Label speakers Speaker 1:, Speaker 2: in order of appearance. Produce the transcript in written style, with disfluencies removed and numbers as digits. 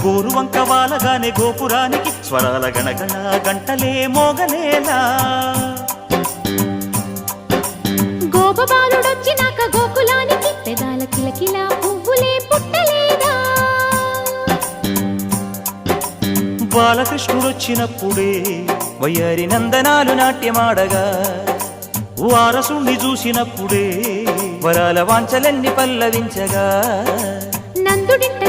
Speaker 1: గోరువంక వాలగానే గోపురానికి స్వరాల గణగణ గంటలే మోగలేలా
Speaker 2: గోపబాలుడొచ్చినాక గోకులానికి పెదాల కిలకిల పువ్వులే పుట్టలేదా
Speaker 1: బాలకృష్ణుడొచ్చినప్పుడే వయ్యారి నందనాలు నాట్యమాడగా వారసుణ్ణి చూసినప్పుడే వరాల వాంఛలన్నీ పల్లవించగా
Speaker 2: నందుడింట